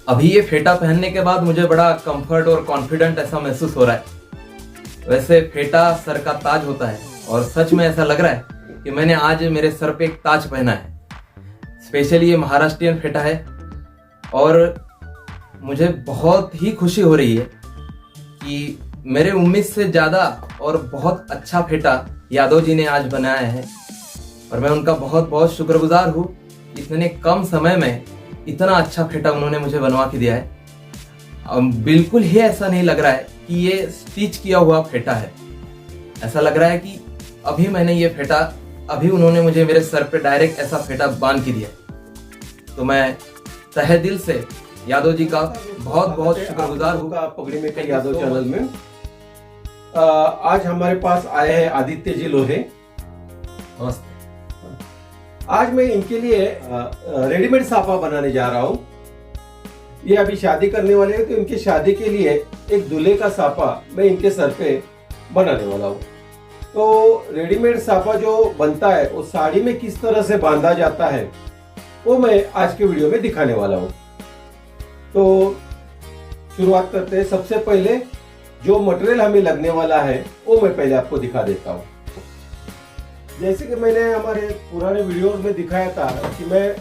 अभी ये फेटा पहनने के बाद मुझे बड़ा कंफर्ट और कॉन्फिडेंट ऐसा महसूस हो रहा है। वैसे फेटा सर का ताज होता है और सच में ऐसा लग रहा है कि मैंने आज मेरे सर पे एक ताज पहना है। स्पेशली ये महाराष्ट्रियन फेटा है और मुझे बहुत ही खुशी हो रही है कि मेरे उम्मीद से ज़्यादा और बहुत अच्छा फेटा यादव जी ने आज बनाया है और मैं उनका बहुत बहुत शुक्रगुजार हूँ। इतने कम समय में इतना अच्छा फेटा उन्होंने मुझे बनवा के दिया है। बिल्कुल ही ऐसा नहीं लग रहा है कि ये स्टिच किया हुआ फेटा है। ऐसा लग रहा है कि अभी मैंने ये फेटा, अभी उन्होंने मुझे मेरे सर पे डायरेक्ट ऐसा फेटा बांध के दिया। तो मैं तहे दिल से यादव जी का बहुत बहुत शुक्रगुजार हूँ। पगड़ी में कई यादव चैनल में आज हमारे पास आए हैं आदित्य जी लोहे। नमस्ते। आज मैं इनके लिए रेडीमेड साफा बनाने जा रहा हूँ। ये अभी शादी करने वाले हैं, तो इनके शादी के लिए एक दूल्हे का साफा मैं इनके सर पे बनाने वाला हूँ। तो रेडीमेड साफा जो बनता है वो साड़ी में किस तरह से बांधा जाता है वो मैं आज के वीडियो में दिखाने वाला हूँ। तो शुरुआत करते हैं। सबसे पहले जो मटेरियल हमें लगने वाला है वो मैं पहले आपको दिखा देता हूँ। जैसे कि मैंने हमारे पुराने वीडियोस में दिखाया था कि मैं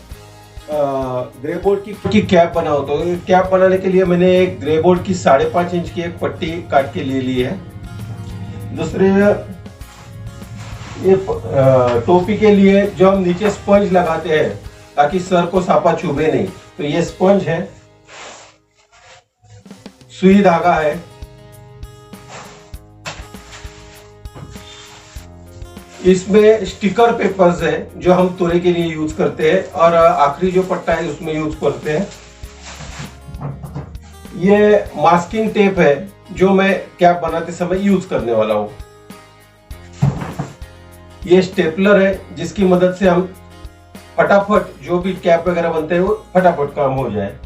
ग्रे बोर्ड की कैप बनाऊँ, तो कैप बनाने के लिए मैंने एक ग्रे बोर्ड की 5.5 इंच की एक पट्टी काट के ले ली है। दूसरे ये टोपी के लिए जो हम नीचे स्पंज लगाते हैं ताकि सर को सापा चुभे नहीं, तो ये स्पंज है, सुई धागा है, इसमें स्टिकर पेपर्स है जो हम तोड़े के लिए यूज करते हैं, और आखिरी जो पट्टा है उसमें यूज करते हैं। ये मास्किंग टेप है जो मैं कैप बनाते समय यूज करने वाला हूं। ये स्टेपलर है जिसकी मदद से हम फटाफट जो भी कैप वगैरह बनते हैं वो फटाफट काम हो जाए।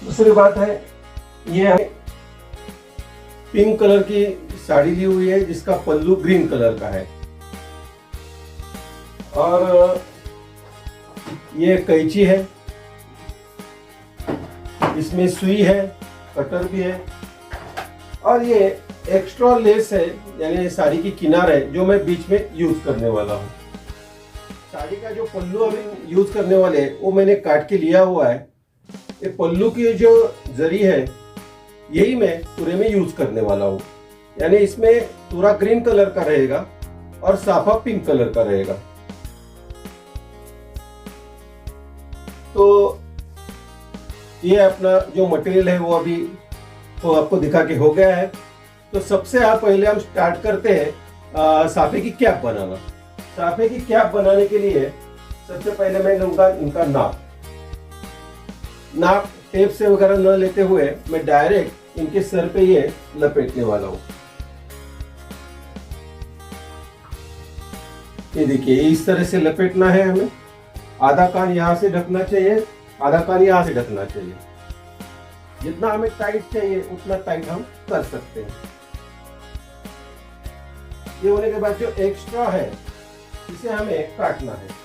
दूसरी बात है, ये पिंक कलर की साड़ी ली हुई है जिसका पल्लू ग्रीन कलर का है, और ये कैंची है, इसमें सुई है, कटर भी है, और ये एक्स्ट्रा लेस है यानी साड़ी की किनार है जो मैं बीच में यूज करने वाला हूँ। साड़ी का जो पल्लू हम यूज करने वाले हैं वो मैंने काट के लिया हुआ है। ये पल्लू की जो जरी है यही मैं पूरे में यूज करने वाला हूँ, यानी इसमें पूरा ग्रीन कलर का रहेगा और साफा पिंक कलर का रहेगा। तो ये अपना जो मटेरियल है वो अभी तो आपको दिखा के हो गया है। तो सबसे पहले हम स्टार्ट करते हैं साफे की कैप बनाना। साफे की कैप बनाने के लिए सबसे पहले मैं लूंगा इनका नाप टेप से वगैरह न लेते हुए मैं डायरेक्ट इनके सर पे ये लपेटने वाला हूँ। ये देखिए, इस तरह से लपेटना है हमें। आधा कान यहाँ से ढकना चाहिए, आधा कान यहाँ से ढकना चाहिए। जितना हमें टाइट चाहिए उतना टाइट हम कर सकते हैं। ये होने के बाद जो एक्स्ट्रा है इसे हमें काटना है।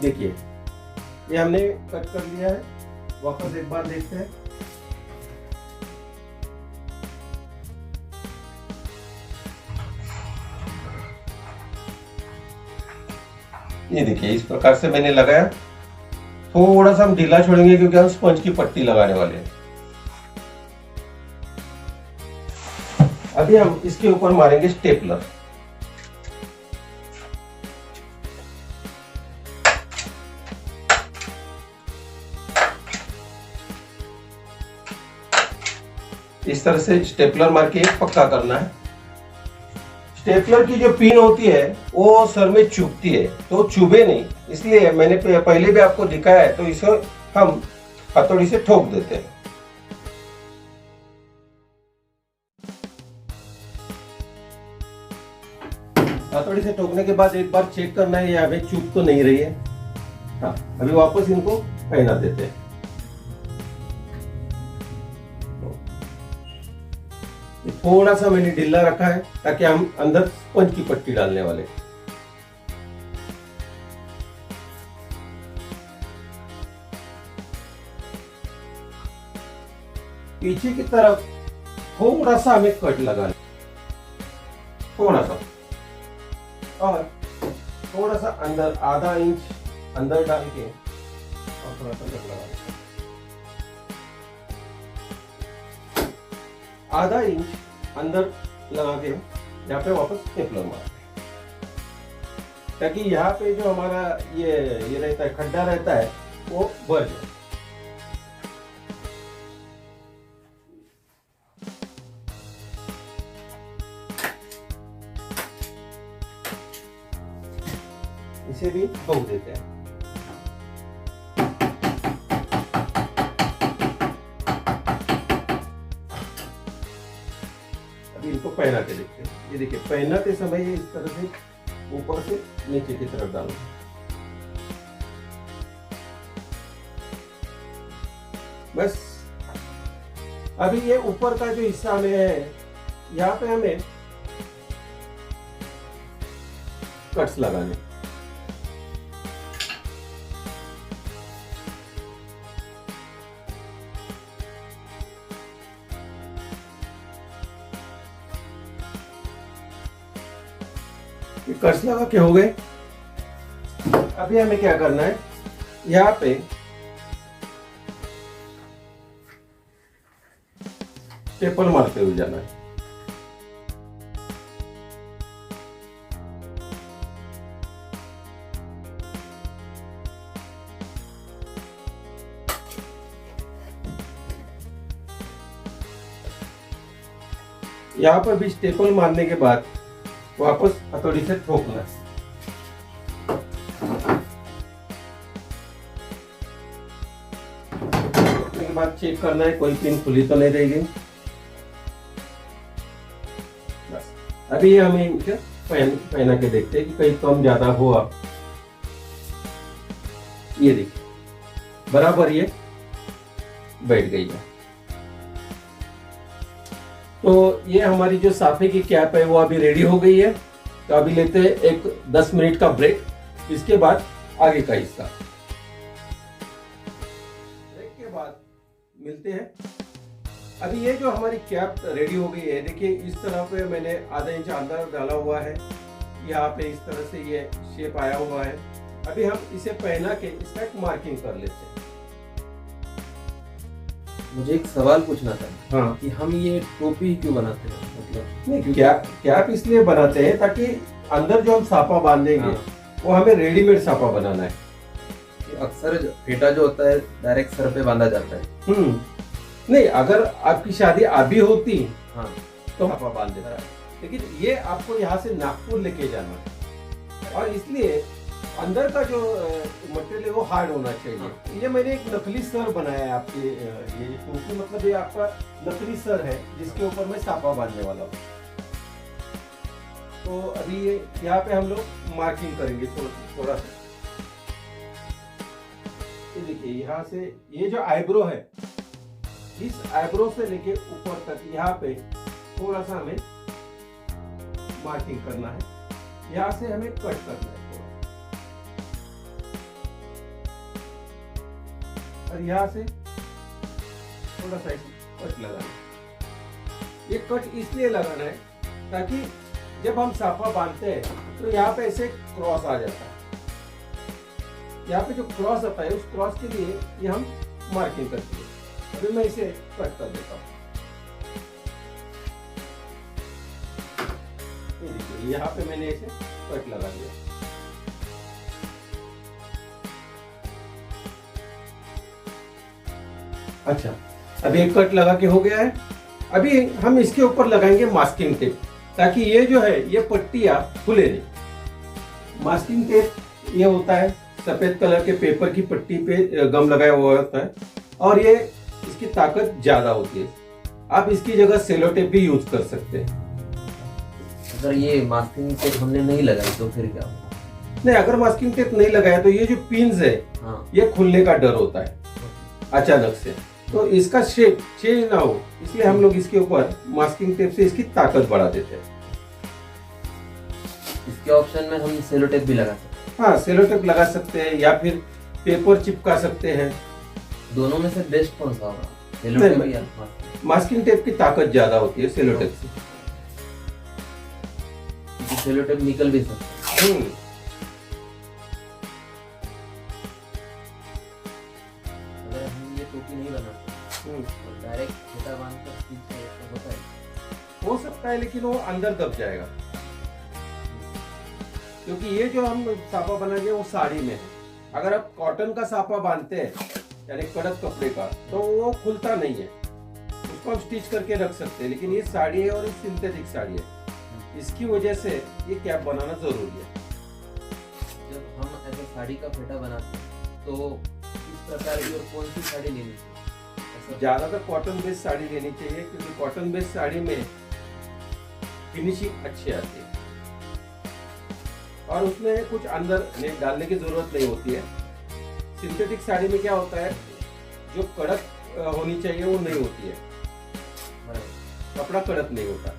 देखिए, ये हमने कट कर लिया है। वापस एक बार देखते हैं। ये देखिए, इस प्रकार से मैंने लगाया। थोड़ा सा हम ढीला छोड़ेंगे क्योंकि हम स्पंज की पट्टी लगाने वाले हैं। अभी हम इसके ऊपर मारेंगे स्टेपलर। इस तरह से स्टेपलर मार के पक्का करना है। स्टेपलर की जो पिन होती है वो सर में चुभती है, तो चुभे नहीं, इसलिए मैंने पहले भी आपको दिखाया है। तो इसे हम हथौड़ी से ठोक देते हैं। हथौड़ी से ठोकने के बाद एक बार चेक करना है ये हमें चुभ तो नहीं रही है। हाँ, अभी वापस इनको पहना देते हैं। थोड़ा सा मैंने ढीला रखा है ताकि हम अंदर स्पंज की पट्टी डालने वाले। पीछे की तरफ थोड़ा सा हमें कट लगाना, थोड़ा सा, और थोड़ा सा अंदर आधा इंच अंदर डाल के और थोड़ा सा कट लगा, आधा इंच अंदर लगा के यहाँ पे वापस स्टेपलर मारते हैं ताकि यहाँ पे जो हमारा ये रहता है, खड्डा रहता है, वो भर जाए। इसे भी ठोक देते हैं। अभी इनको पहना के देखते हैं। ये देखिए, पहनाते समय ये इस तरह से ऊपर से नीचे की तरफ डालो। बस अभी ये ऊपर का जो हिस्सा हमें है, यहाँ पे हमें कट्स लगाने। कट्स लगा के हो गए। अभी हमें क्या करना है, यहाँ पे टेपल मारते हुए जाना है। यहाँ पर भी स्टेपल मारने के बाद वापस हथौड़ी से ठोकना है। ठोकने के बाद चेक करना है कोई पिन खुली तो नहीं रहेगी। बस अभी ये हमें इनके पहना के देखते हैं कि कहीं कम ज्यादा हुआ। ये देखिए, बराबर ये बैठ गई है। तो ये हमारी जो साफे की कैप है वो अभी रेडी हो गई है। तो अभी लेते हैं एक 10 मिनट का ब्रेक, इसके बाद आगे का हिस्सा। ब्रेक के बाद मिलते हैं। अभी ये जो हमारी कैप रेडी हो गई है, देखिए इस तरह पे मैंने आधा इंच अंदर डाला हुआ है। यहाँ पे इस तरह से ये शेप आया हुआ है। अभी हम इसे पहना के इसका एक मार्किंग कर लेते हैं। मुझे एक सवाल पूछना था। हाँ, कि हम ये टोपी क्यों बनाते हैं? मतलब नहीं, कैप इसलिए बनाते हैं ताकि अंदर जो हम सापा बांधेंगे, हाँ, वो हमें रेडीमेड सापा बनाना है। अक्सर फेटा जो होता है डायरेक्ट सर पे बांधा जाता है। नहीं, अगर आपकी शादी अभी होती हाँ, तो सापा बांध देता है, लेकिन ये आपको यहाँ से नागपुर लेके जाना है और इसलिए अंदर का जो मटेरियल है वो हार्ड होना चाहिए। ये मैंने एक नकली सर बनाया है आपके, ये टोपी मतलब ये आपका नकली सर है जिसके ऊपर मैं सापा बांधने वाला हूँ। तो अभी ये यहाँ पे हम लोग मार्किंग करेंगे थोड़ा सा। ये देखिए, यहाँ से ये जो आईब्रो है, इस आईब्रो से लेके ऊपर तक यहाँ पे थोड़ा सा हमें मार्किंग करना है। यहाँ से हमें कट करना है और यहाँ से थोड़ा सा कट लगाना है। ये कट इसलिए लगाना है ताकि जब हम साफा बांधते हैं तो यहाँ पे ऐसे क्रॉस आ जाता है। यहाँ पे जो क्रॉस आता है, उस क्रॉस के लिए ये हम मार्किंग करते हैं। अभी मैं इसे कट कर देता हूँ। ये देखिए, यहाँ पे मैंने इसे कट लगा दिया। अच्छा, अभी एक कट लगा के हो गया है। अभी हम इसके ऊपर लगाएंगे मास्किंग टेप ताकि ये जो है ये पट्टियां खुले नहीं। मास्किंग टेप ये होता है सफेद कलर के पेपर की पट्टी पे गम लगाया हुआ होता है और ये इसकी ताकत ज्यादा होती है। आप इसकी जगह सेलो टेप भी यूज कर सकते हैं। अगर ये मास्किंग टेप हमने नहीं लगाई तो फिर क्या होगा? नहीं, अगर मास्किंग टेप नहीं लगाया तो ये जो पिन्स है हाँ, ये खुलने का डर होता है अचानक से। तो इसका शेप चेंज ना हो, इसलिए हम लोग इसके ऊपर मास्किंग टेप से इसकी ताकत बढ़ा देते हैं। इसके ऑप्शन में हम सेलो टेप भी लगा सकते हाँ, सेलो टेप लगा सकते हैं या फिर पेपर चिपका सकते हैं। हैं। दोनों में से बेस्ट कौन सा होगा, सेलो नहीं, टेप या मास्किंग टेप की ताकत ज्यादा होती है सेलो टेप से। क्योंकि सेलो टेप निकल भी सकता है। अगर हम ये टोपी नहीं बनाते और डायरेक्ट फेटा बांधकर खींच रहे तो होता है। हो सकता है, लेकिन वो अंदर दब जाएगा, क्योंकि ये जो हम साफा बनाएंगे वो साड़ी में है। अगर आप कॉटन का साफा बांधते हैं यानी कड़क कपड़े का, तो वो खुलता नहीं है, उसको हम स्टिच करके रख सकते हैं। लेकिन ये साड़ी है और ये सिंथेटिक साड़ी है, इसकी वजह से ये कैप बनाना जरूरी है। जब हम ऐसे साड़ी का फेटा बनाते हैं तो किस प्रकार की और कौन सी साड़ी लेनी चाहिए? ज्यादातर कॉटन बेस्ड साड़ी लेनी चाहिए, क्योंकि कॉटन बेस्ड साड़ी में फिनिशिंग अच्छी आती है और उसमें कुछ अंदर नेट डालने की जरूरत नहीं होती है। सिंथेटिक साड़ी में क्या होता है, जो कड़क होनी चाहिए वो नहीं होती है, कपड़ा कड़क नहीं होता,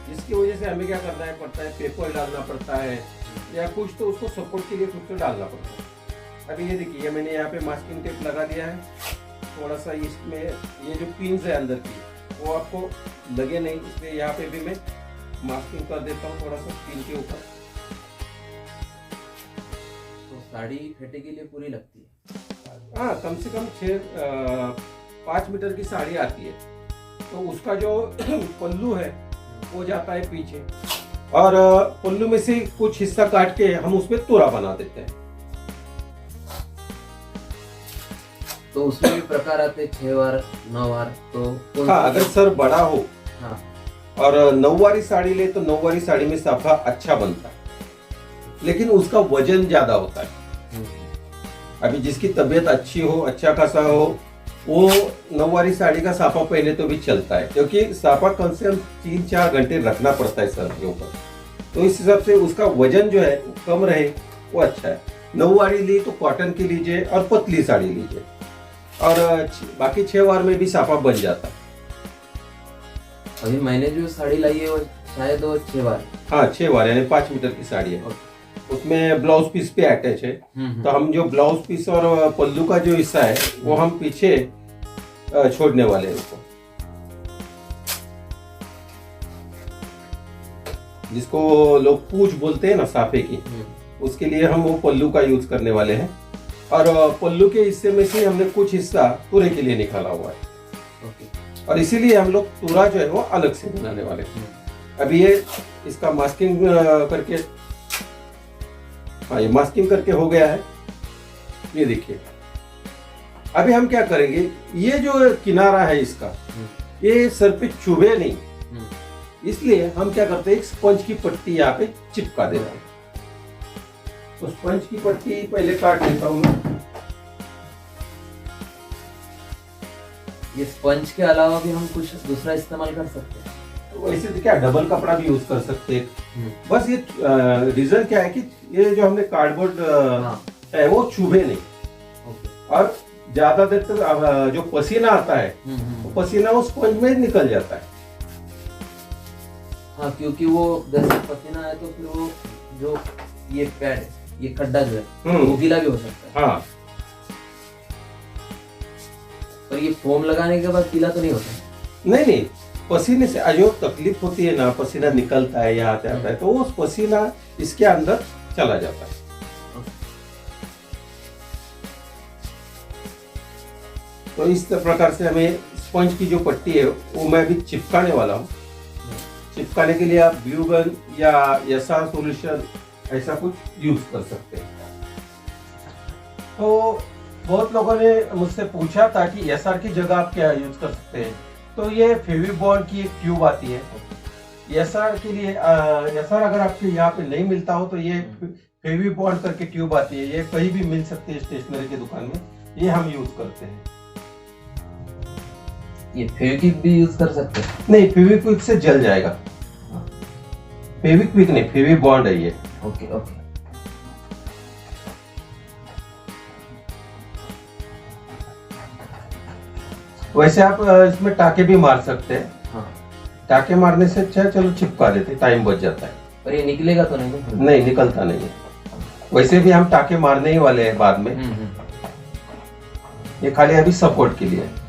जिसकी वजह से हमें क्या करना है पड़ता है, पेपर डालना पड़ता है या कुछ तो उसको सपोर्ट के लिए कुछ तो डालना पड़ता है। अभी ये देखिए, मैंने यहाँ पे मास्किंग टेप लगा दिया है। थोड़ा सा इसमें ये जो पिन्स है अंदर की वो आपको लगे नहीं, इसलिए यहाँ पे भी मैं मास्किंग कर देता हूँ थोड़ा सा पिन के ऊपर। तो साड़ी फेटे के लिए पूरी लगती है। हाँ, कम से कम 5 मीटर की साड़ी आती है, तो उसका जो पल्लू है वो जाता है पीछे, और पल्लू में से कुछ हिस्सा काट के हम उसमें तोरा बना देते हैं। तो उसमें भी प्रकार आते हैं, 6 वार 9 वार। तो हाँ, अगर सर बड़ा हो हाँ और 9 वारी साड़ी ले तो 9 वारी साड़ी में साफा अच्छा बनता है, लेकिन उसका वजन ज्यादा होता है। अभी जिसकी तबीयत अच्छी हो, अच्छा खासा हो, वो 9 वारी साड़ी का साफा पहने तो भी चलता है, क्योंकि साफा कम से कम 3-4 घंटे रखना पड़ता है सर के ऊपर, तो इस हिसाब से उसका वजन जो है कम रहे वो अच्छा है। 9 वारी ली तो कॉटन की लीजिए और पतली साड़ी लीजिए, और बाकी 6 वार में भी साफा बन जाता है। अभी मैंने जो साड़ी लाई है वो शायद वो 6 वार। हाँ, 6 वार यानी 5 मीटर की साड़ी है। उसमें ब्लाउज पीस पे अटैच है, तो हम जो ब्लाउज पीस और पल्लू का जो हिस्सा है वो हम पीछे छोड़ने वाले हैं उसको, जिसको लोग पूंछ बोलते हैं ना साफे की, उसके लिए हम वो पल्लू का यूज करने वाले हैं। और पल्लू के हिस्से में से हमने कुछ हिस्सा पूरे के लिए निकाला हुआ है, और इसीलिए हम लोग पूरा जो है वो अलग से बनाने वाले हैं। अभी ये इसका मास्किंग करके, हाँ ये मास्किंग करके हो गया है, ये देखिए। अभी हम क्या करेंगे, ये जो किनारा है इसका, ये सर पे चुभे नहीं, इसलिए हम क्या करते हैं, एक स्पंज की पट्टी यहाँ पे चिपका देते हैं। तो स्पंज की पट्टी पहले काट लेता हूँ मैं। ये स्पंज के अलावा भी हम कुछ दूसरा इस्तेमाल कर सकते हैं। वैसे तो क्या डबल कपड़ा भी यूज कर सकते हैं। बस ये रीजन क्या है कि ये जो हमने कार्डबोर्ड है वो चुभे नहीं, और ज्यादा देर तक जो पसीना आता है वो पसीना वो स्पंज में निकल जाता है। हाँ, क्योंकि वो जैसे पसीना है तो फिर वो जो ये पैड है, ये खड्डा जो है वो गीला भी हो सकता है। हाँ, पर ये फोम लगाने के बाद गीला तो नहीं होता। नहीं, पसीने से जो तकलीफ होती है ना, पसीना निकलता है यहाँ से आता है, तो वो पसीना इसके अंदर चला जाता है। तो इस प्रकार से हमें स्पंज की जो पट्टी है वो मैं अभी चिपकाने वाला हूँ। चिपकाने के लिए आप ग्लू गन या एसआर सॉल्यूशन ऐसा कुछ यूज कर सकते हैं। तो बहुत लोगों ने मुझसे पूछा था कि एसआर की जगह आप क्या यूज कर सकते हैं, तो ये फेविबॉन्ड की एक ट्यूब आती है एसआर के लिए। एसआर अगर आपके यहाँ पे नहीं मिलता हो तो ये फेविबॉन्ड करके ट्यूब आती है, ये कहीं भी मिल सकती है स्टेशनरी की दुकान में, ये हम यूज करते हैं। ये फेविक्विक भी यूज कर सकते हैं? नहीं, फेविक्विक से जल जाएगा। फेविक्विक नहीं, फेविबॉन्ड है ये। Okay okay. वैसे आप इसमें टाके भी मार सकते हैं। हाँ, टाके मारने से अच्छा चलो चिपका देते, टाइम बच जाता है। पर ये निकलेगा तो नहीं ना? नहीं निकलता नहीं है। वैसे भी हम टाके मारने ही वाले हैं बाद में, ये खाली अभी सपोर्ट के लिए है।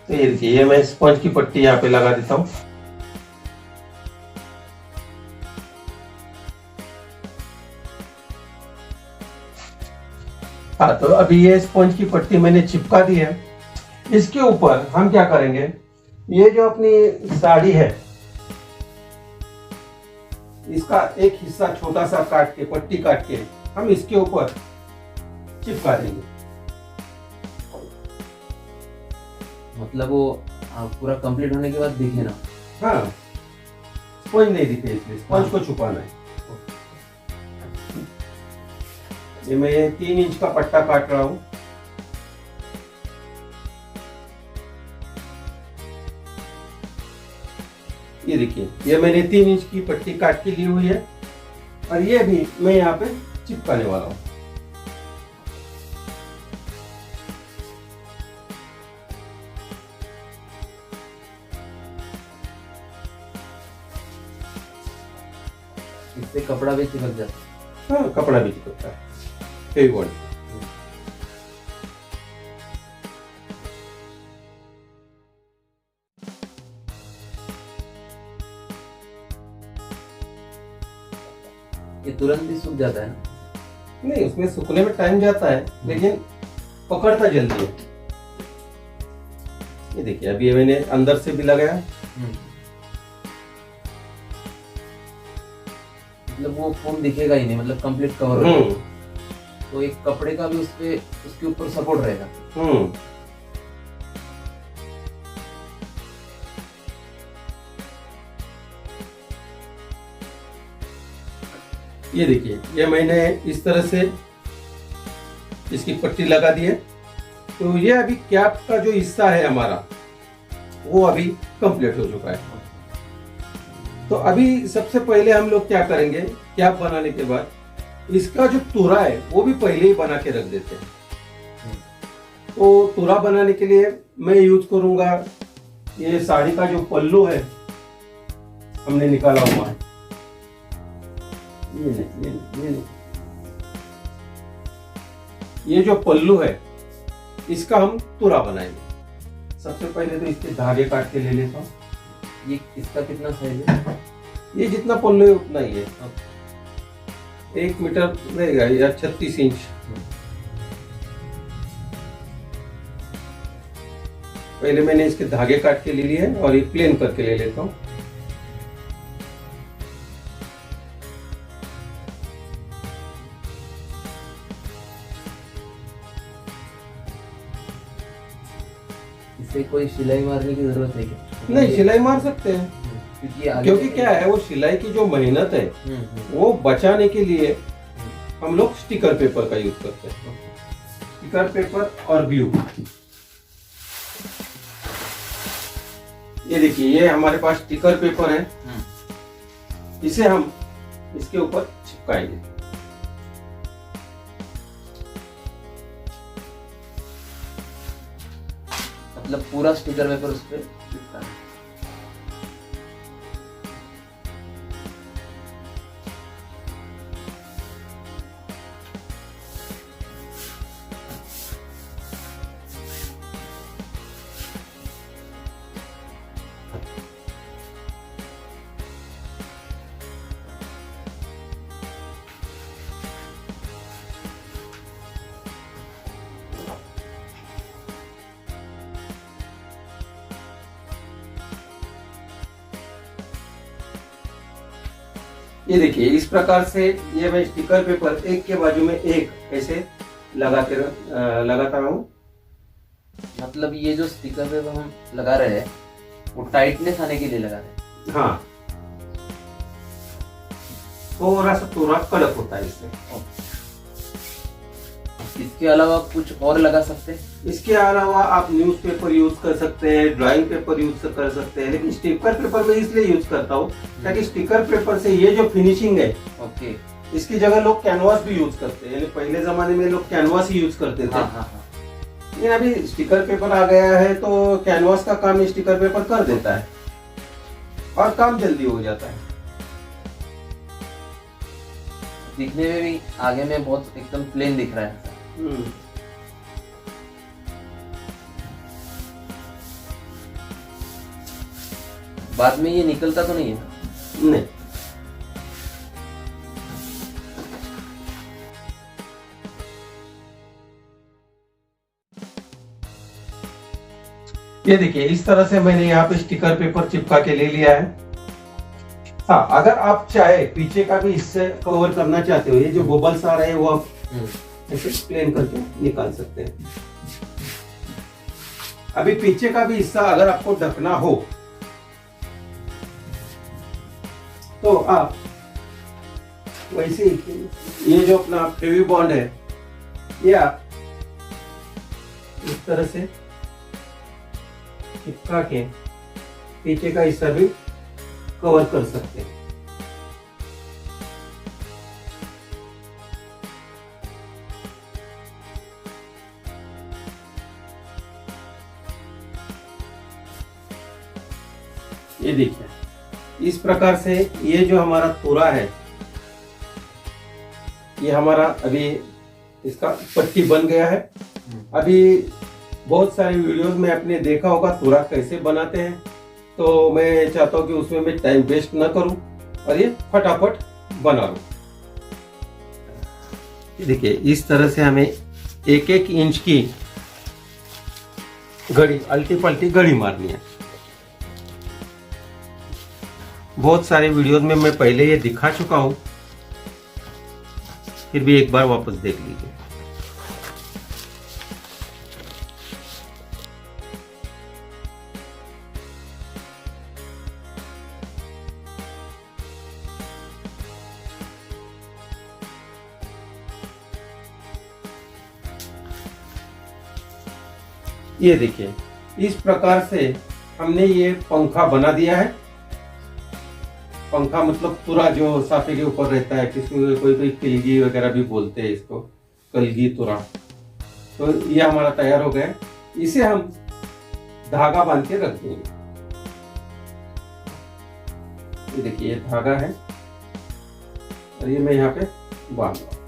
तो ये देखिए, ये मैं स्पंज की पट्टी यहाँ पे लगा देता हूँ। हाँ, तो अभी ये स्पंज की पट्टी मैंने चिपका दी है। इसके ऊपर हम क्या करेंगे, ये जो अपनी साड़ी है इसका एक हिस्सा छोटा सा काट के, पट्टी काट के हम इसके ऊपर चिपका देंगे। मतलब वो पूरा कंप्लीट होने के बाद दिखे ना? हाँ, स्पंज नहीं दिखे इसलिए स्पंज को छुपाना है। ये मैं 3 इंच का पट्टा काट रहा हूं। ये देखिए, ये मैंने 3 इंच की पट्टी काट के ली हुई है और ये भी मैं यहाँ पे चिपकाने वाला हूं। इससे कपड़ा भी चिपक जाता है। हाँ, कपड़ा भी चिपकता है, फेविकॉल। ये तुरंत ही सूख जाता है ना? नहीं, उसमें सूखने में टाइम जाता है लेकिन पकड़ता जल्दी है। ये देखिए, अभी ये मैंने अंदर से भी लगाया। मतलब वो फोम दिखेगा ही नहीं, मतलब कंप्लीट कवर हो जाएगा। तो एक कपड़े का भी उसके ऊपर सपोर्ट रहेगा। ये देखिए, ये मैंने इस तरह से इसकी पट्टी लगा दी है। तो ये अभी कैप का जो हिस्सा है हमारा वो अभी कंप्लीट हो चुका है। तो अभी सबसे पहले हम लोग क्या करेंगे, कैप बनाने के बाद इसका जो तुरा है वो भी पहले ही बना के रख देते हैं। तो तुरा बनाने के लिए मैं यूज करूंगा ये साड़ी का जो पल्लू है हमने निकाला हुआ है। ये जो पल्लू है इसका हम तुरा बनाएंगे। सबसे पहले तो इसके धागे काट के ले लेता हूँ। ये इसका कितना साइज है? ये जितना पल्लू है उतना ही है, 1 मीटर रहेगा या 36 इंच। पहले मैंने इसके धागे काट के ले लिए हैं और ये प्लेन करके ले लेता हूँ। इससे कोई सिलाई मारने की जरूरत है क्या? नहीं, सिलाई मार सकते हैं क्योंकि क्या है, वो सिलाई की जो मेहनत है वो बचाने के लिए हम लोग स्टिकर पेपर का यूज करते हैं। स्टिकर पेपर और ग्लू। ये देखिए, ये हमारे पास स्टिकर पेपर है, इसे हम इसके ऊपर चिपकाएंगे। मतलब पूरा स्टिकर पेपर उस पर चिपकाना है। ये देखिए, इस प्रकार से ये मैं स्टिकर पेपर एक के बाजू में एक ऐसे लगाता हूँ। मतलब ये जो स्टिकर पेपर हम लगा रहे हैं वो टाइटनेस आने के लिए लगा रहे हैं। हाँ, थोड़ा सा थोड़ा कड़क होता है इससे। इसके अलावा कुछ और लगा सकते हैं? इसके अलावा आप न्यूज़पेपर यूज कर सकते हैं, ड्राइंग पेपर यूज कर सकते हैं, लेकिन स्टिकर पेपर में इसलिए यूज करता हूँ ताकि स्टिकर पेपर से ये जो फिनिशिंग है ओके इसकी जगह लोग कैनवास भी यूज करते हैं, यानी पहले जमाने में लोग कैनवास ही यूज करते थे। हाँ हाँ हाँ। लेकिन अभी स्टिकर पेपर आ गया है तो कैनवास का काम स्टिकर पेपर कर देता है और काम जल्दी हो जाता है। दिखने में भी आगे में बहुत एकदम प्लेन दिख रहा है। बाद में ये निकलता तो नहीं है? नहीं। ये देखिए इस तरह से मैंने यहाँ पे स्टिकर पेपर चिपका के ले लिया है। हाँ, अगर आप चाहे पीछे का भी इससे कवर करना चाहते हो, ये जो बबल्स आ रहे हैं वो आप ऐसे प्लेन करके निकाल सकते हैं। अभी पीछे का भी हिस्सा अगर आपको ढकना हो तो आप वैसे ही ये जो अपना फेवी बॉन्ड है ये आप इस तरह से चिपका के पीछे का हिस्सा भी कवर कर सकते हैं। ये देखिए इस प्रकार से ये जो हमारा तुरा है ये हमारा अभी इसका पट्टी बन गया है। अभी बहुत सारे वीडियोस में आपने देखा होगा तुरा कैसे बनाते हैं, तो मैं चाहता हूँ कि उसमें मैं टाइम वेस्ट ना करूं और ये फटाफट बना लूं। देखिए इस तरह से हमें 1-1 इंच की घड़ी अल्टी पल्टी घड़ी मारनी है। बहुत सारे वीडियोस में मैं पहले ये दिखा चुका हूं, फिर भी एक बार वापस देख लीजिए। ये देखिए इस प्रकार से हमने ये पंखा बना दिया है। पंखा मतलब तुरा जो साफे के ऊपर रहता है, किसी कोई कोई किलगी वगैरह भी बोलते हैं इसको, कलगी तुरा। तो ये हमारा तैयार हो गया। इसे हम धागा बांध के रख देंगे। ये देखिए ये धागा है और ये मैं यहाँ पे बांध रहा हूं।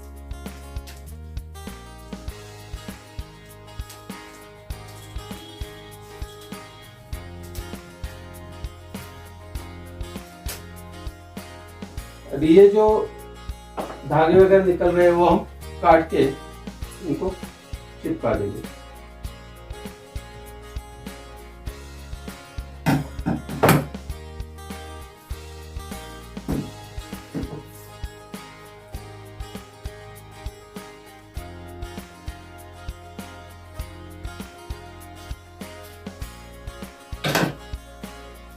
अभी ये जो धागे वगैरह निकल रहे हैं वो हम काट के इनको चिपका देंगे।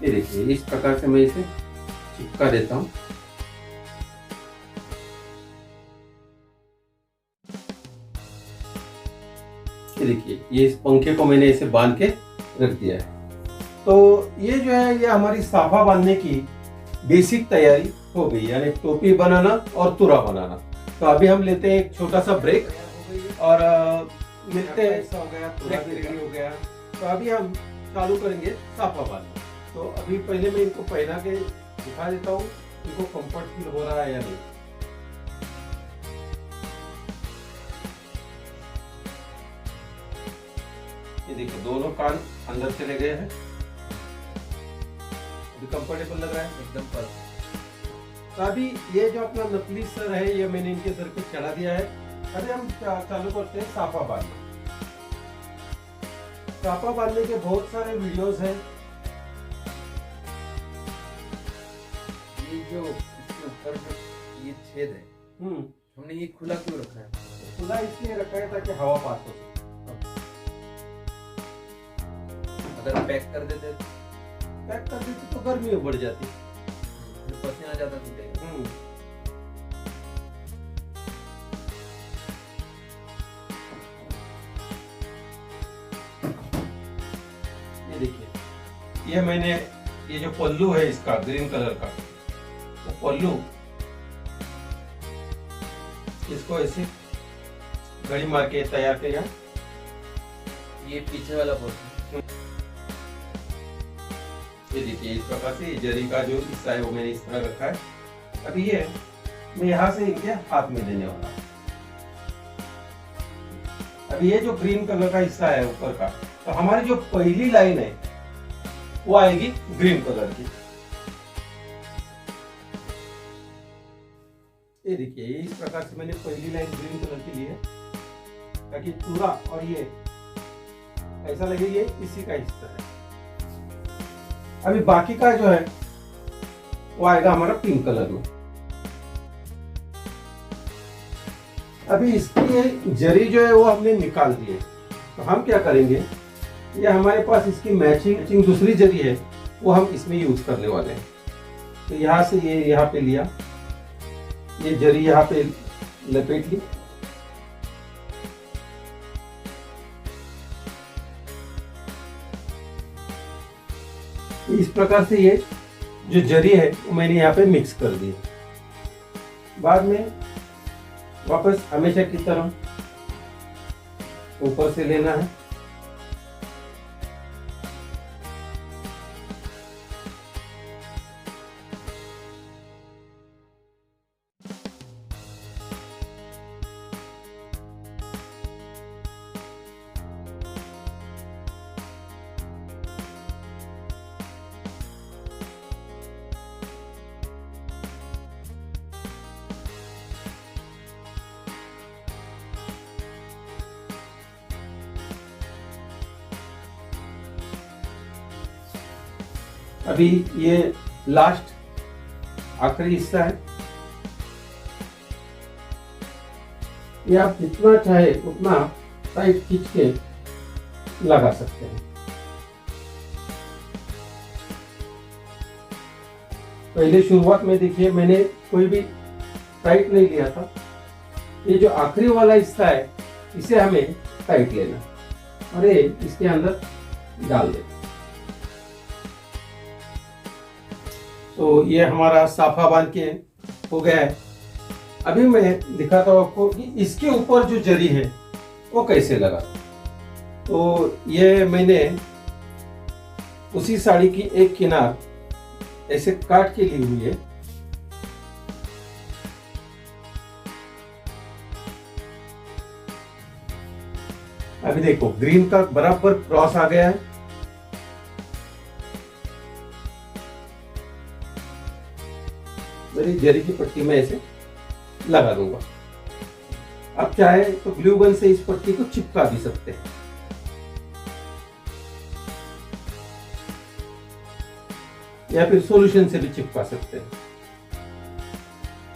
ये देखिए इस प्रकार से मैं इसे चिपका देता हूं। ये देखिए ये इस पंखे को मैंने इसे बांध के रख दिया है। तो ये जो है ये हमारी साफा बांधने की बेसिक तैयारी हो गई, यानी टोपी बनाना और तुरा बनाना। तो अभी हम लेते हैं एक छोटा सा ब्रेक और मिलते हैं। ऐसा हो गया, तुरा भी रेडी हो गया। तो अभी हम चालू करेंगे साफा बांधना। तो अभी पहले मैं इनको पहना के दिखा देता हूँ इनको कंफर्ट फील हो रहा है या नहीं। ये देखो दोनों कान अंदर चले गए हैं। अभी कंफर्टेबल लग रहा है एकदम परफेक्ट। तो अभी ये जो अपना नकली सर है ये मैंने इनके सर पे चढ़ा दिया है। अभी हम चालू करते हैं साफा बांधना। साफा बांधने के बहुत सारे वीडियोस हैं। ये जो इसके ऊपर ये छेद है, हमने ये खुला क्यों रखा है? खुला इसलिए रखा है ताकि हवा पास हो। अगर पैक कर देते तो गर्मी बढ़ जाती, पसीना ज्यादा टूटेगा। ये देखिए ये मैंने ये जो पल्लू है इसका ग्रीन कलर का, वो पल्लू इसको ऐसे घड़ी मार के तैयार किया। ये पीछे वाला पोर्शन, ये देखिए इस प्रकार से जरी का जो हिस्सा है वो मैंने इस तरह रखा है। अभी ये मैं यहाँ से इनके हाथ में देने वाला हूँ। अभी ये जो ग्रीन कलर का हिस्सा है ऊपर का, तो हमारी जो पहली लाइन है वो आएगी ग्रीन कलर की। ये देखिए इस प्रकार से मैंने पहली लाइन ग्रीन कलर की ली है, ताकि पूरा और ये ऐसा लगे ये इसी का हिस्सा है। अभी बाकी का जो है वो आएगा हमारा पिंक कलर में। अभी इसकी ये जरी जो है वो हमने निकाल दी है, तो हम क्या करेंगे, ये हमारे पास इसकी मैचिंग दूसरी जरी है वो हम इसमें यूज करने वाले हैं। तो यहाँ से ये यहाँ पे लिया, ये जरी यहाँ पे लपेट ली, इस प्रकार से ये जो जरी है वो मैंने यहाँ पे मिक्स कर दी। बाद में वापस हमेशा की तरह ऊपर से लेना है, अभी ये लास्ट आखिरी हिस्सा है। ये आप जितना चाहे उतना टाइट खींच के लगा सकते हैं। पहले शुरुआत में देखिए मैंने कोई भी टाइट नहीं लिया था। ये जो आखिरी वाला हिस्सा है इसे हमें टाइट लेना और ये इसके अंदर डाल दें। तो ये हमारा साफा बांध के हो गया है। अभी मैं दिखाता हूँ आपको कि इसके ऊपर जो जरी है वो कैसे लगा। तो ये मैंने उसी साड़ी की एक किनार ऐसे काट के ली हुई है। अभी देखो ग्रीन का बराबर क्रॉस आ गया है। जरी की पट्टी में ऐसे लगा दूंगा। अब चाहे तो ग्लू गन से इस पट्टी को चिपका भी सकते हैं। या फिर सॉल्यूशन से भी चिपका सकते हैं।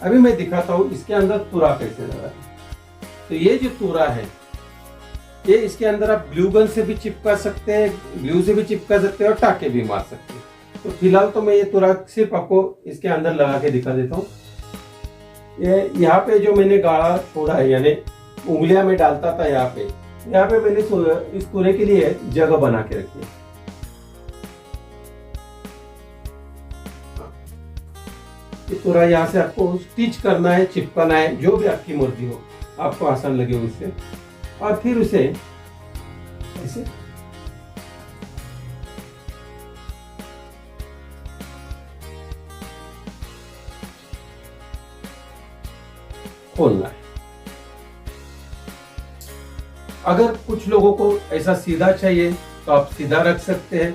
अभी मैं दिखाता हूं इसके अंदर तुरा कैसे लगा। तो ये जो तुरा है ये इसके अंदर आप ग्लू गन से भी चिपका सकते हैं, ग्लू से भी चिपका सकते हैं और टाके भी मार सकते हैं। तो फिलहाल तो मैं ये तुरा सिर्फ आपको इसके अंदर लगा के दिखा देता हूँ। ये यहाँ पे जो मैंने गाढ़ा छोड़ा है, यानी उंगलियां में डालता था यहाँ पे मैंने इस तुरे के लिए जगह बना के रखी है। ये तुरा यहाँ से आपको स्टिच करना है, चिपकाना है, जो भी आपकी मर्जी हो, आपको आसान लगे उससे। और फिर उसे ऐसे खोलना है। अगर कुछ लोगों को ऐसा सीधा चाहिए तो आप सीधा रख सकते हैं।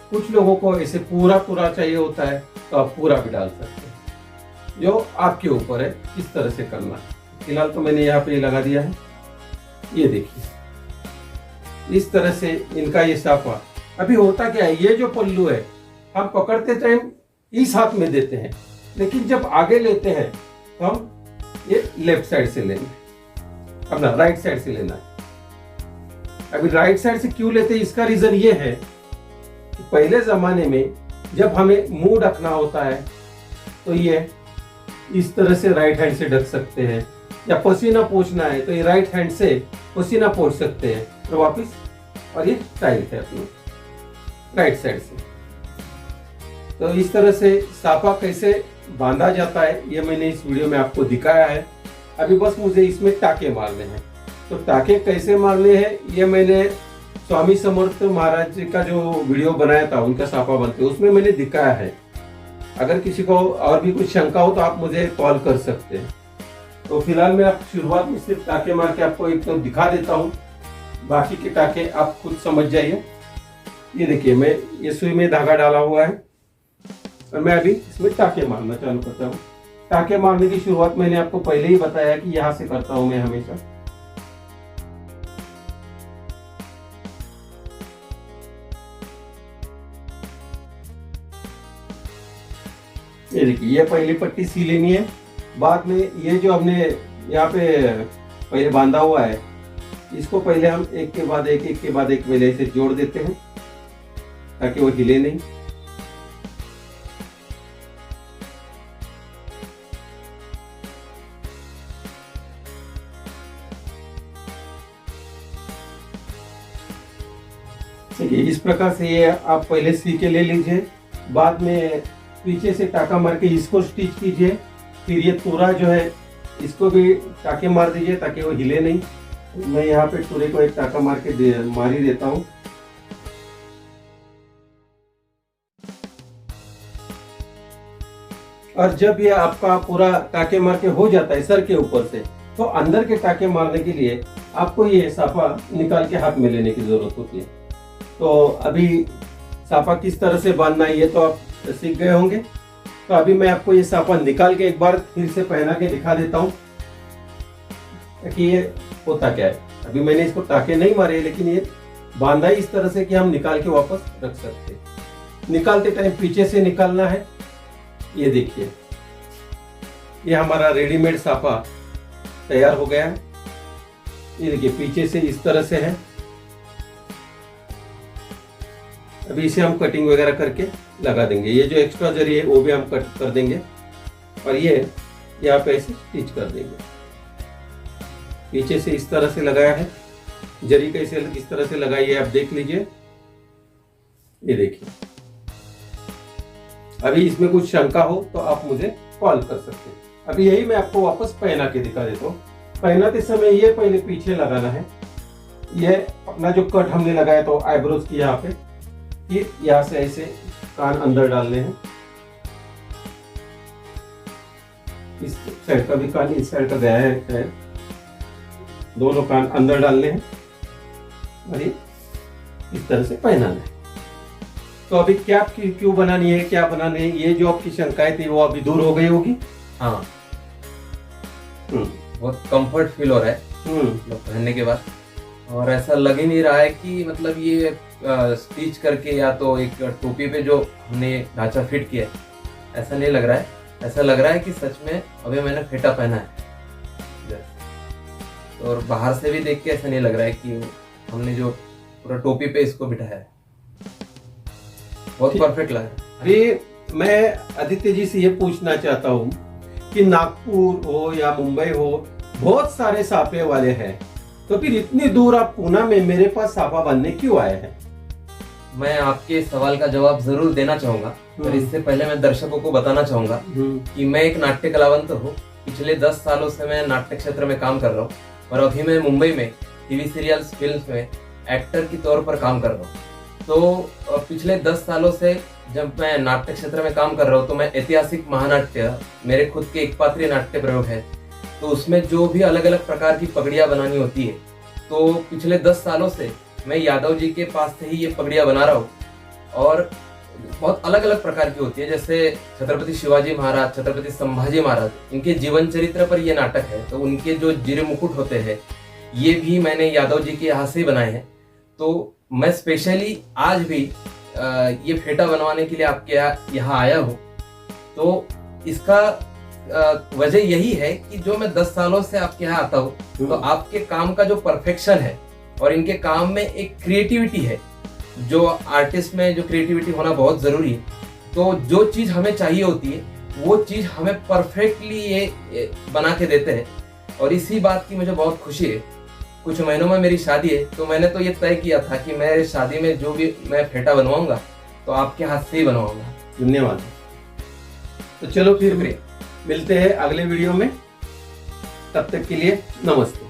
कुछ लोगों को ऐसे पूरा पूरा चाहिए होता है तो आप पूरा भी डाल सकते हैं। जो आपके ऊपर है किस तरह से करना है। फिलहाल तो मैंने यहाँ पे लगा दिया है। ये देखिए इस तरह से इनका ये साफा। अभी होता क्या है, ये जो पल्लू है हम पकड़ते टाइम इस हाथ में देते हैं, लेकिन जब आगे लेते हैं तो हम ये लेफ्ट साइड से लेना है, अपना राइट साइड से लेना है। अभी राइट साइड से क्यों लेते हैं, इसका रीजन ये है कि पहले जमाने में जब हमें मुंह ढकना होता है तो ये इस तरह से राइट हैंड से ढक सकते हैं, या पसीना पोंछना है तो ये राइट हैंड से पसीना पोंछ सकते हैं। तो वापिस, और ये टाइट है अपनी राइट साइड से। तो इस तरह से साफा कैसे बांधा जाता है ये मैंने इस वीडियो में आपको दिखाया है। अभी बस मुझे इसमें टाके मारने हैं। तो टाके कैसे मारने हैं ये मैंने स्वामी समर्थ महाराज जी का जो वीडियो बनाया था उनका साफा बनते उसमें मैंने दिखाया है। अगर किसी को और भी कुछ शंका हो तो आप मुझे कॉल कर सकते हैं। तो फिलहाल मैं आप शुरुआत में सिर्फ टाके मार के आपको एक तो दिखा देता हूँ, बाकी के टाके आप खुद समझ जाइए। ये देखिए मैं ये सुई में धागा डाला हुआ है और मैं अभी इसमें टाके मारना चालू करता हूँ। टाके मारने की शुरुआत मैंने आपको पहले ही बताया कि यहाँ से करता हूँ मैं हमेशा। ये देखिए ये पहली पट्टी सी लेनी है। बाद में ये जो हमने यहाँ पे पहले बांधा हुआ है इसको पहले हम एक के बाद एक वेले से जोड़ देते हैं ताकि वो हिले नहीं। देखिए इस प्रकार से ये आप पहले सी के ले लीजिए। बाद में पीछे से टाका मार के इसको स्टिच कीजिए। फिर ये पूरा जो है इसको भी टाके मार दीजिए ताकि वो हिले नहीं। मैं यहाँ पे पूरे को एक टाका मार के मार ही देता हूँ। और जब ये आपका पूरा टाके मार के हो जाता है सर के ऊपर से, तो अंदर के टाके मारने के लिए आपको ये साफा निकाल के हाथ में लेने की जरूरत होती है। तो अभी साफा किस तरह से बांधना है ये तो आप सीख गए होंगे। तो अभी मैं आपको ये साफा निकाल के एक बार फिर से पहना के दिखा देता हूँ कि ये होता क्या है। अभी मैंने इसको टाके नहीं मारे लेकिन ये बांधा ही इस तरह से कि हम निकाल के वापस रख सकते हैं। निकालते टाइम पीछे से निकालना है। ये देखिए ये हमारा रेडीमेड साफा तैयार हो गया है। ये देखिए पीछे से इस तरह से है। अभी इसे हम कटिंग वगैरह करके लगा देंगे। ये जो एक्स्ट्रा जरी है वो भी हम कट कर देंगे और ये यहाँ पे ऐसे स्टिच कर देंगे। पीछे से इस तरह से लगाया है। जरी कैसे इस तरह से लगाई है आप देख लीजिए। ये देखिए अभी इसमें कुछ शंका हो तो आप मुझे कॉल कर सकते हैं। अभी यही मैं आपको वापस पहना के दिखा देता हूँ। पहनाते समय ये पहले पीछे लगाना है। ये अपना जो कट हमने लगाया तो आईब्रोज की यहाँ पे, ये यहाँ से ऐसे कान अंदर डालने हैं। इस साइड का भी कान इस साइड का गया है। दोनों कान अंदर डालने हैं और ये इस तरह से पहनाना है। तो अभी कैप क्यों बनानी है, क्या बनानी है, ये जो आपकी शंकाएं थी वो अभी दूर हो गई होगी। हाँ बहुत कंफर्ट फील हो रहा है मतलब पहनने के बाद। और ऐसा लग ही नहीं रहा है कि मतलब ये स्टिच करके या तो एक टोपी पे जो हमने ढांचा फिट किया है ऐसा नहीं लग रहा है। ऐसा लग रहा है कि सच में अभी मैंने फेटा पहना है। और बाहर से भी देख के ऐसा नहीं लग रहा है कि हमने जो पूरा टोपी पे इसको बिठाया है। बहुत परफेक्ट लग रहा है। अभी मैं आदित्य जी से ये पूछना चाहता हूँ कि नागपुर हो या मुंबई हो बहुत सारे साफे वाले हैं, तो फिर इतनी दूर आप पूना में मेरे पास साफा बनने क्यों आए हैं? मैं आपके सवाल का जवाब जरूर देना चाहूंगा, पर इससे पहले मैं दर्शकों को बताना चाहूंगा कि मैं एक नाट्य कलावंत हूँ। पिछले 10 सालों से मैं नाट्य क्षेत्र में काम कर रहा हूँ और अभी मैं मुंबई में टीवी सीरियल्स फिल्म्स में एक्टर के तौर पर काम कर रहा हूँ। तो पिछले 10 सालों से जब मैं नाट्य क्षेत्र में काम कर रहा हूँ तो मैं ऐतिहासिक महानाट्य, मेरे खुद के एक पात्रीय नाट्य प्रयोग है, तो उसमें जो भी अलग अलग प्रकार की पगड़ियाँ बनानी होती है, तो पिछले 10 सालों से मैं यादव जी के पास से ही ये पगड़ियाँ बना रहा हूँ। और बहुत अलग अलग प्रकार की होती है, जैसे छत्रपति शिवाजी महाराज, छत्रपति संभाजी महाराज, इनके जीवन चरित्र पर ये नाटक है, तो उनके जो जीरे मुकुट होते हैं ये भी मैंने यादव जी के यहाँ से ही बनाए हैं। तो मैं स्पेशली आज भी ये फेटा बनवाने के लिए आपके यहाँ आया हूँ। तो इसका वजह यही है कि जो मैं 10 सालों से आपके यहाँ आता हूँ, तो आपके काम का जो परफेक्शन है और इनके काम में एक क्रिएटिविटी है, जो आर्टिस्ट में जो क्रिएटिविटी होना बहुत जरूरी है। तो जो चीज हमें चाहिए होती है वो चीज हमें परफेक्टली ये बना के देते हैं। और इसी बात की मुझे बहुत खुशी है। कुछ महीनों में मेरी शादी है, तो मैंने तो ये तय किया था कि मैं शादी में जो भी मैं फेटा बनवाऊंगा तो आपके हाथ से ही बनवाऊंगा। धन्यवाद। तो चलो फिर मिलते हैं अगले वीडियो में। तब तक के लिए नमस्ते।